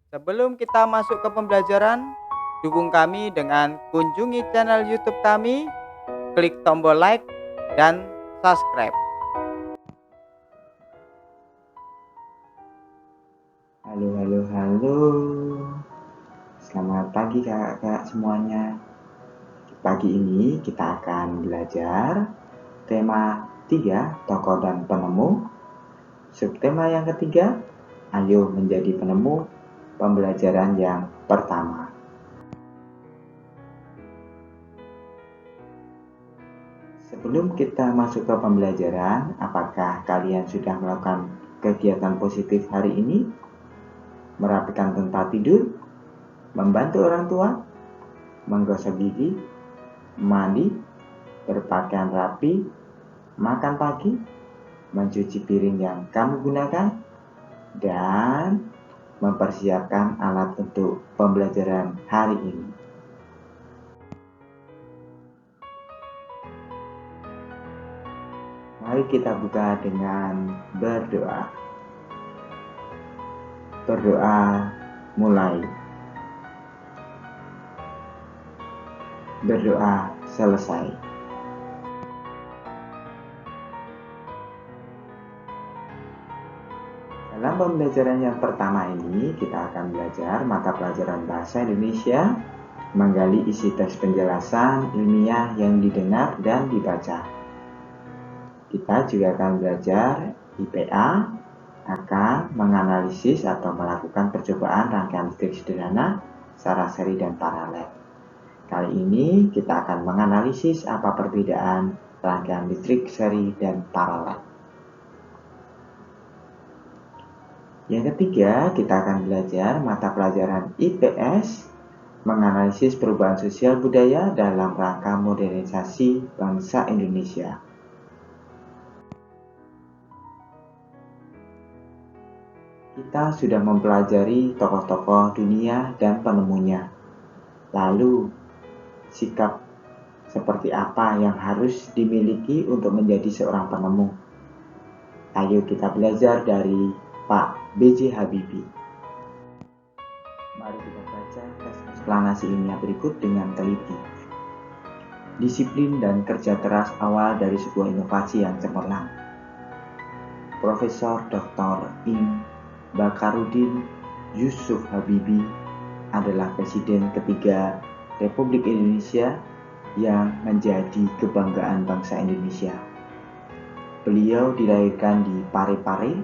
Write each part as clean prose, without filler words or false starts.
Sebelum kita masuk ke pembelajaran, dukung kami dengan kunjungi channel YouTube kami, klik tombol like dan subscribe. Halo, halo, halo. Selamat pagi kakak-kakak semuanya. Pagi ini kita akan belajar tema 3, tokoh dan penemu. Subtema yang ketiga, ayo menjadi penemu, pembelajaran yang pertama. Sebelum kita masuk ke pembelajaran, apakah kalian sudah melakukan kegiatan positif hari ini? Merapikan tempat tidur, membantu orang tua, menggosok gigi, mandi, berpakaian rapi, makan pagi, mencuci piring yang kamu gunakan, dan mempersiapkan alat untuk pembelajaran hari ini. Mari kita buka dengan berdoa. Berdoa mulai. Berdoa selesai. Dalam pembelajaran yang pertama ini, kita akan belajar mata pelajaran Bahasa Indonesia, menggali isi teks penjelasan ilmiah yang didengar dan dibaca. Kita juga akan belajar IPA, akan menganalisis atau melakukan percobaan rangkaian listrik sederhana secara seri dan paralel. Kali ini kita akan menganalisis apa perbedaan rangkaian listrik seri dan paralel. Yang ketiga, kita akan belajar mata pelajaran IPS, menganalisis perubahan sosial budaya dalam rangka modernisasi bangsa Indonesia. Kita sudah mempelajari tokoh-tokoh dunia dan penemunya. Lalu, sikap seperti apa yang harus dimiliki untuk menjadi seorang penemu? Ayo kita belajar dari Pak B.J. Habibie. Mari kita baca teks eksplanasi ilmiah berikut dengan teliti. Disiplin dan kerja keras awal dari sebuah inovasi yang cemerlang. Profesor Dr. Ing. Bakarudin Yusuf Habibie adalah Presiden ketiga Republik Indonesia yang menjadi kebanggaan bangsa Indonesia. Beliau dilahirkan di Parepare,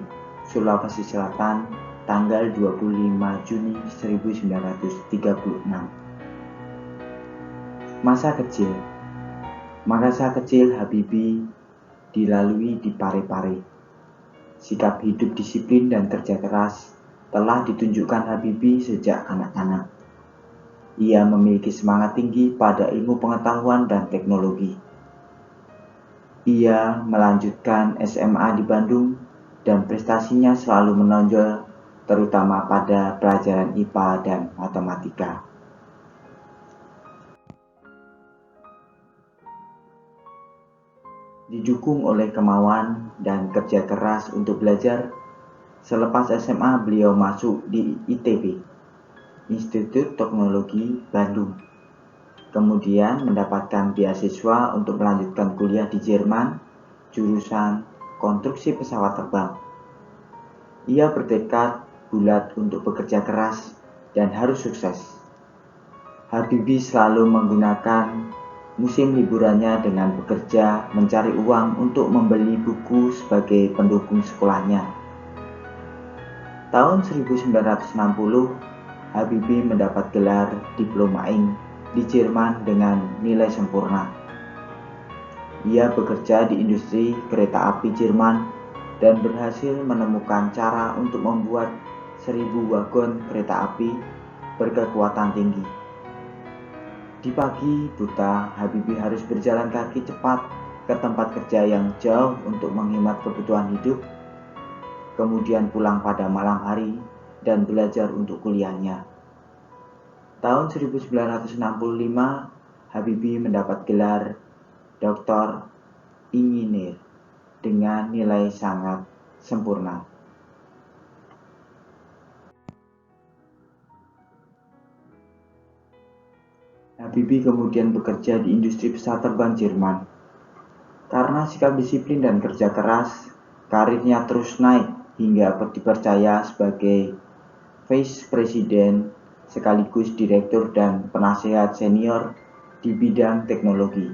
Sulawesi Selatan, tanggal 25 Juni 1936. Masa kecil Habibie dilalui di Parepare. Sikap hidup disiplin dan kerja keras telah ditunjukkan Habibie sejak anak-anak. Ia memiliki semangat tinggi pada ilmu pengetahuan dan teknologi. Ia melanjutkan SMA di Bandung dan prestasinya selalu menonjol, terutama pada pelajaran IPA dan matematika. Didukung oleh kemauan dan kerja keras untuk belajar, selepas SMA beliau masuk di ITB, Institut Teknologi Bandung. Kemudian mendapatkan beasiswa untuk melanjutkan kuliah di Jerman, jurusan konstruksi pesawat terbang. Ia bertekad bulat untuk bekerja keras dan harus sukses. Habibie selalu menggunakan musim liburannya dengan bekerja mencari uang untuk membeli buku sebagai pendukung sekolahnya. Tahun 1960, Habibie mendapat gelar Diploma Ing di Jerman dengan nilai sempurna. Ia bekerja di industri kereta api Jerman dan berhasil menemukan cara untuk membuat 1000 wagon kereta api berkekuatan tinggi. Di pagi buta, Habibie harus berjalan kaki cepat ke tempat kerja yang jauh untuk menghemat kebutuhan hidup, kemudian pulang pada malam hari dan belajar untuk kuliahnya. Tahun 1965, Habibie mendapat gelar Dr. Ingenieur dengan nilai sangat sempurna. Habibie kemudian bekerja di industri pesawat terbang Jerman. Karena sikap disiplin dan kerja keras, karirnya terus naik hingga dipercaya sebagai Vice President sekaligus Direktur dan Penasehat Senior di bidang teknologi.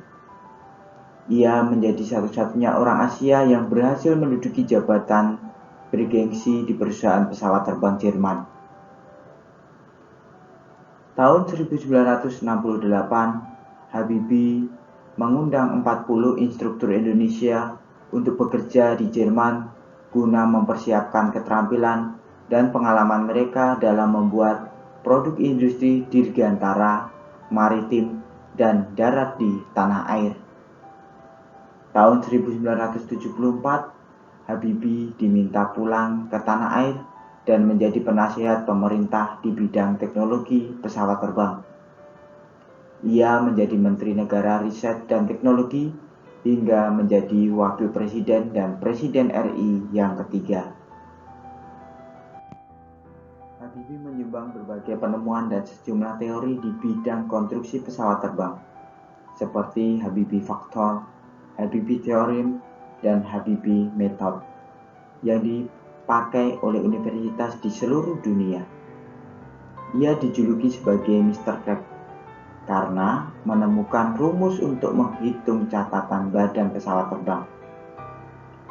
Ia menjadi satu-satunya orang Asia yang berhasil menduduki jabatan bergengsi di perusahaan pesawat terbang Jerman. Tahun 1968, Habibie mengundang 40 instruktur Indonesia untuk bekerja di Jerman guna mempersiapkan keterampilan dan pengalaman mereka dalam membuat produk industri dirgantara, maritim, dan darat di tanah air. Tahun 1974, Habibie diminta pulang ke tanah air dan menjadi penasihat pemerintah di bidang teknologi pesawat terbang. Ia menjadi Menteri Negara Riset dan Teknologi hingga menjadi Wakil Presiden dan Presiden RI yang ketiga. Habibie menyumbang berbagai penemuan dan sejumlah teori di bidang konstruksi pesawat terbang, seperti Habibie Factor, Habibie Theorem, dan Habibie Method, yang dipakai oleh universitas di seluruh dunia. Ia dijuluki sebagai Mr. Crack karena menemukan rumus untuk menghitung catatan badan pesawat terbang.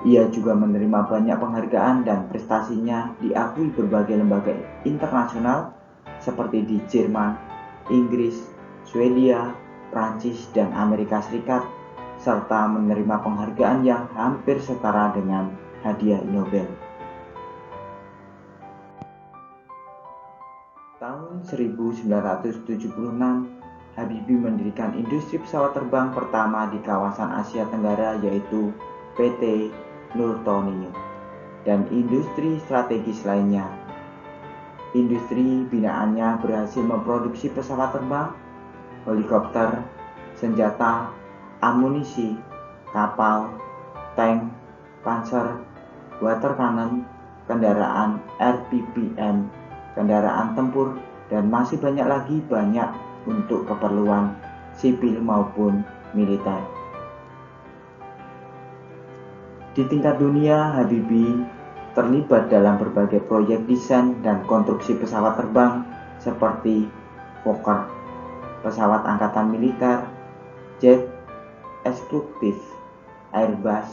Ia juga menerima banyak penghargaan dan prestasinya diakui berbagai lembaga internasional seperti di Jerman, Inggris, Swedia, Prancis, dan Amerika Serikat, serta menerima penghargaan yang hampir setara dengan hadiah Nobel. Tahun 1976, Habibie mendirikan industri pesawat terbang pertama di kawasan Asia Tenggara, yaitu PT Nurtonium, dan industri strategis lainnya. Industri binaannya berhasil memproduksi pesawat terbang, helikopter, senjata, amunisi, kapal, tank, panser, water cannon, kendaraan RPPM, kendaraan tempur, dan masih banyak untuk keperluan sipil maupun militer. Di tingkat dunia, Habibie terlibat dalam berbagai proyek desain dan konstruksi pesawat terbang seperti Fokker, pesawat angkatan militer, jet eksekutif, Airbus,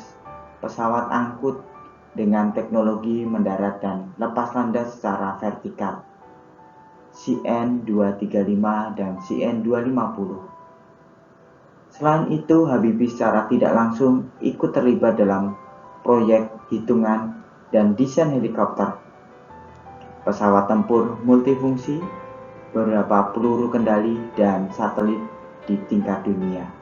pesawat angkut dengan teknologi mendarat dan lepas landas secara vertikal, CN-235 dan CN-250. Selain itu, Habibie secara tidak langsung ikut terlibat dalam proyek hitungan dan desain helikopter, pesawat tempur multifungsi, beberapa peluru kendali, dan satelit di tingkat dunia.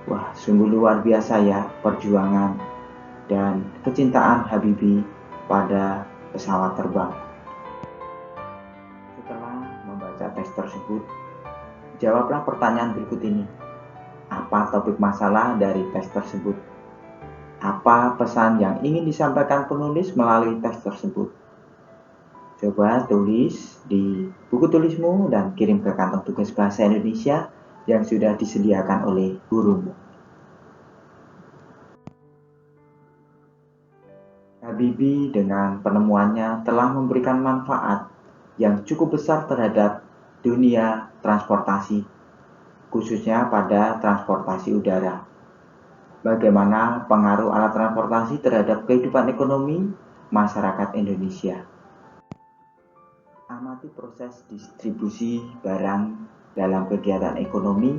Wah, sungguh luar biasa ya perjuangan dan kecintaan Habibie pada pesawat terbang. Setelah membaca teks tersebut, jawablah pertanyaan berikut ini. Apa topik masalah dari teks tersebut? Apa pesan yang ingin disampaikan penulis melalui teks tersebut? Coba tulis di buku tulismu dan kirim ke kantong tugas bahasa Indonesia yang sudah disediakan oleh gurumu. Habibie dengan penemuannya telah memberikan manfaat yang cukup besar terhadap dunia transportasi, khususnya pada transportasi udara. Bagaimana pengaruh alat transportasi terhadap kehidupan ekonomi masyarakat Indonesia? Amati proses distribusi barang dalam kegiatan ekonomi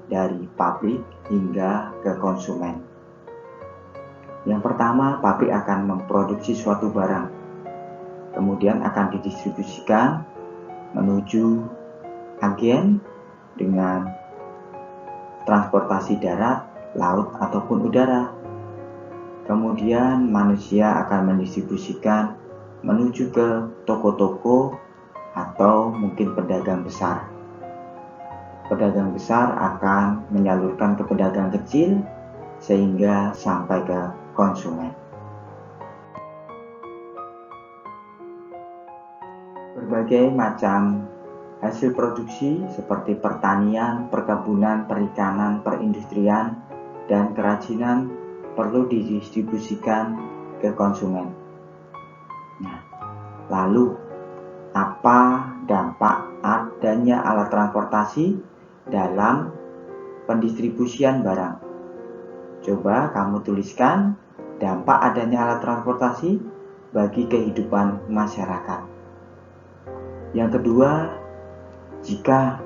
dari pabrik hingga ke konsumen. Yang pertama, pabrik akan memproduksi suatu barang, kemudian akan didistribusikan menuju agen dengan transportasi darat, laut, ataupun udara. Kemudian manusia akan mendistribusikan menuju ke toko-toko atau mungkin pedagang besar. Pedagang besar akan menyalurkan ke pedagang kecil sehingga sampai ke konsumen. Berbagai macam Hasil produksi seperti pertanian, perkebunan, perikanan, perindustrian, dan kerajinan perlu didistribusikan ke konsumen. Nah, lalu apa dampak adanya alat transportasi dalam pendistribusian barang? Coba kamu tuliskan dampak adanya alat transportasi bagi kehidupan masyarakat. Yang kedua, jika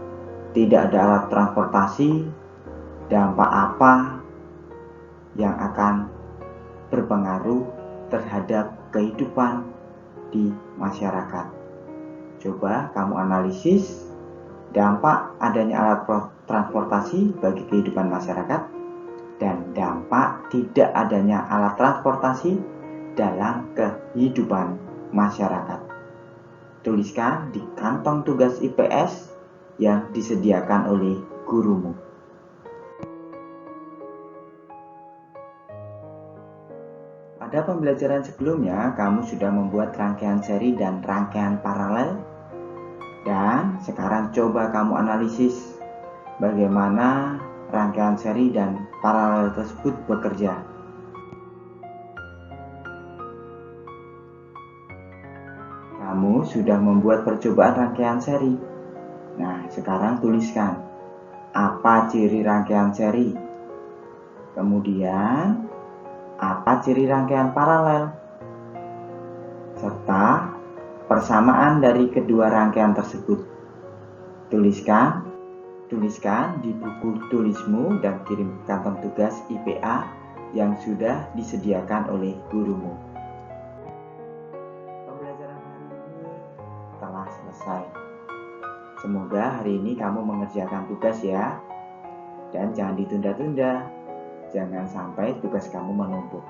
tidak ada alat transportasi, dampak apa yang akan berpengaruh terhadap kehidupan di masyarakat? Coba kamu analisis dampak adanya alat transportasi bagi kehidupan masyarakat dan dampak tidak adanya alat transportasi dalam kehidupan masyarakat. Tuliskan di kantong tugas IPS yang disediakan oleh gurumu. Pada pembelajaran sebelumnya, kamu sudah membuat rangkaian seri dan rangkaian paralel. Dan sekarang coba kamu analisis bagaimana rangkaian seri dan paralel tersebut bekerja. Kamu sudah membuat percobaan rangkaian seri. Nah, sekarang tuliskan apa ciri rangkaian seri. Kemudian, apa ciri rangkaian paralel. Serta persamaan dari kedua rangkaian tersebut. Tuliskan di buku tulismu dan kirim kantong tugas IPA yang sudah disediakan oleh gurumu. Pembelajaran hari ini telah selesai. Semoga hari ini kamu mengerjakan tugas ya. Dan jangan ditunda-tunda. Jangan sampai tugas kamu menumpuk.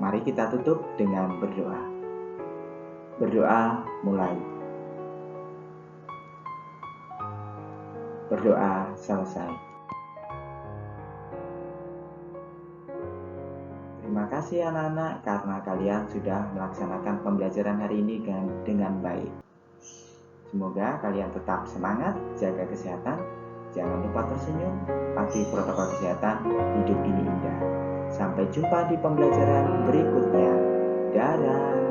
Mari kita tutup dengan berdoa. Berdoa mulai. Berdoa selesai. Terima kasih anak-anak karena kalian sudah melaksanakan pembelajaran hari ini dengan baik. Semoga kalian tetap semangat, jaga kesehatan, jangan lupa tersenyum, patuhi protokol kesehatan, hidup ini indah. Sampai jumpa di pembelajaran berikutnya. Dadah.